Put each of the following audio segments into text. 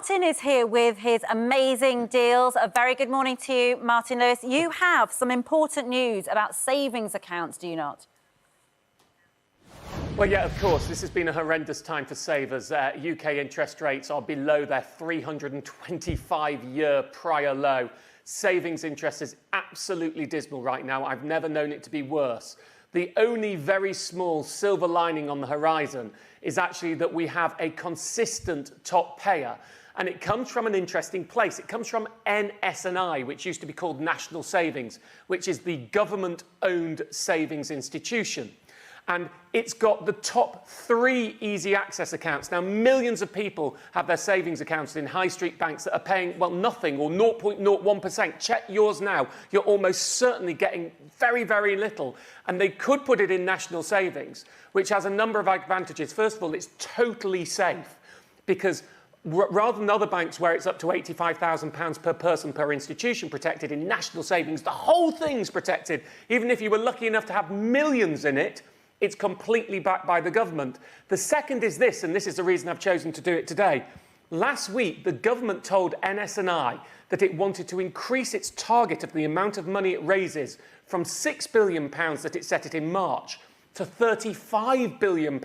Martin is here with his amazing deals. A very good morning to you, Martin Lewis. You have some important news about savings accounts, do you not? Well, yeah, of course. This has been a horrendous time for savers. UK interest rates are below their 325-year prior low. Savings interest is absolutely dismal right now. I've never known it to be worse. The only very small silver lining on the horizon is actually that we have a consistent top payer. And it comes from an interesting place. It comes from NS&I, which used to be called National Savings, which is the government-owned savings institution. And it's got the top 3 easy access accounts. Now, millions of people have their savings accounts in high street banks that are paying, well, nothing or 0.01%. Check yours now. You're almost certainly getting very, very little. And they could put it in National Savings, which has a number of advantages. First of all, it's totally safe because rather than other banks where it's up to £85,000 per person per institution protected, in National Savings, the whole thing's protected. Even if you were lucky enough to have millions in it, it's completely backed by the government. The second is this, and this is the reason I've chosen to do it today. Last week, the government told NS&I that it wanted to increase its target of the amount of money it raises from £6 billion that it set it in March to £35 billion,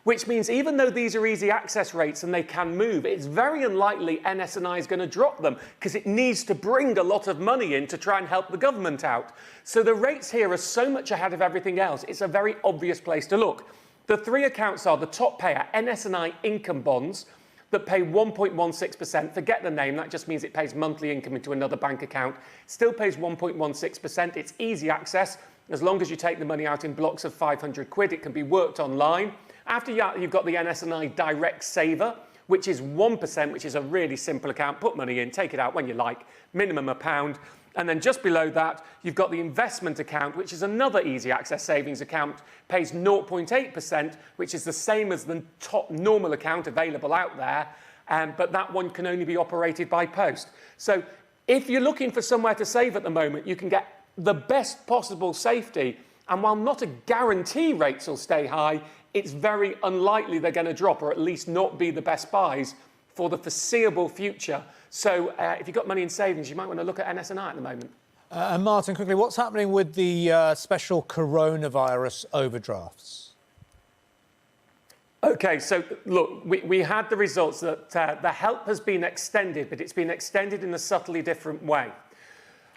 which means even though these are easy access rates and they can move, it's very unlikely NS&I is going to drop them because it needs to bring a lot of money in to try and help the government out. So the rates here are so much ahead of everything else, it's a very obvious place to look. The 3 accounts are the top payer, NS&I income bonds, that pay 1.16%. Forget the name, that just means it pays monthly income into another bank account. Still pays 1.16%. It's easy access. As long as you take the money out in blocks of 500 quid, it can be worked online. After that, you've got the NS&I Direct Saver, which is 1%, which is a really simple account. Put money in, take it out when you like, minimum £1. And then just below that, you've got the investment account, which is another easy access savings account, pays 0.8%, which is the same as the top normal account available out there, but that one can only be operated by post. So if you're looking for somewhere to save at the moment, you can get the best possible safety. And while not a guarantee rates will stay high, it's very unlikely they're going to drop, or at least not be the best buys for the foreseeable future. So if you've got money in savings, you might want to look at NS&I at the moment. And Martin, quickly, what's happening with the special coronavirus overdrafts? OK, so look, we had the results that the help has been extended, but it's been extended in a subtly different way.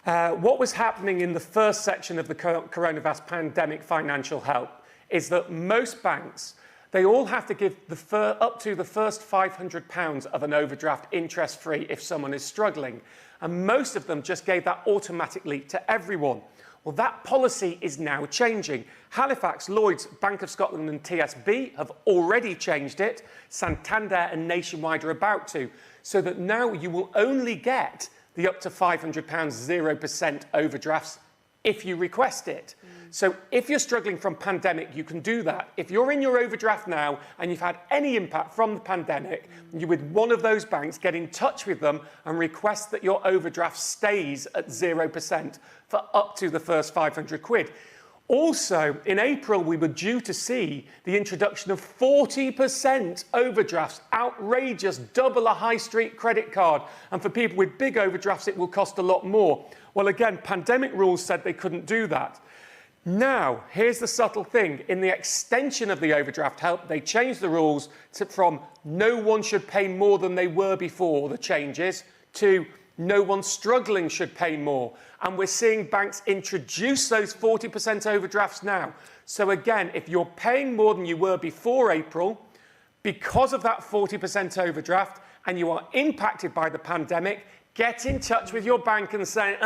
What was happening in the first section of the coronavirus pandemic financial help is that most banks, they all have to give up to the first £500 of an overdraft interest-free if someone is struggling. And most of them just gave that automatically to everyone. Well, that policy is now changing. Halifax, Lloyds, Bank of Scotland and TSB have already changed it. Santander and Nationwide are about to. So that now you will only get the up to £500 0% overdrafts if you request it. So if you're struggling from pandemic, you can do that. If you're in your overdraft now and you've had any impact from the pandemic, you with one of those banks, get in touch with them and request that your overdraft stays at 0% for up to the first 500 quid. Also, in April, we were due to see the introduction of 40% overdrafts, outrageous, double a high street credit card. And for people with big overdrafts, it will cost a lot more. Well, again, pandemic rules said they couldn't do that. Now, here's the subtle thing. In the extension of the overdraft help, they changed the rules from no one should pay more than they were before the changes to no one struggling should pay more. And we're seeing banks introduce those 40% overdrafts now. So again, if you're paying more than you were before April, because of that 40% overdraft, and you are impacted by the pandemic, get in touch with your bank and say,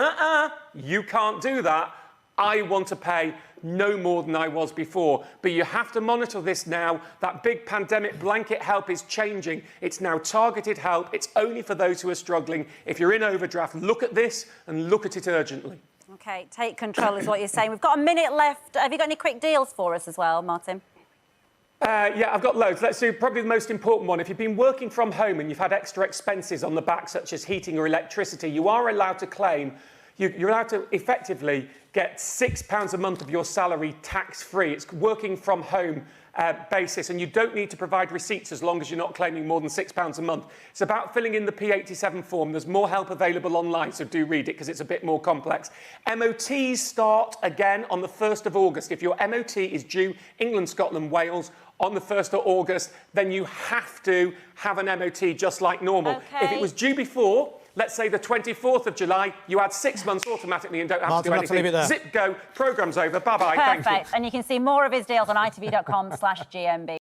you can't do that. I want to pay no more than I was before. But you have to monitor this now. That big pandemic blanket help is changing. It's now targeted help. It's only for those who are struggling. If you're in overdraft, look at this and look at it urgently. OK, take control is what you're saying. We've got a minute left. Have you got any quick deals for us as well, Martin? Yeah, I've got loads. Let's do probably the most important one. If you've been working from home and you've had extra expenses on the back, such as heating or electricity, you are allowed to claim. You're allowed to effectively get £6 a month of your salary tax-free. It's working from home basis, and you don't need to provide receipts as long as you're not claiming more than £6 a month. It's about filling in the P87 form. There's more help available online, so do read it because it's a bit more complex. MOTs start again on the 1st of August. If your MOT is due England, Scotland, Wales on the 1st of August, then you have to have an MOT just like normal. Okay. If it was due before, let's say the 24th of July, you add 6 months automatically and don't have to do anything. Leave it there. Zip, go, programme's over, bye-bye, thank you. Perfect. And you can see more of his deals on itv.com/GMB.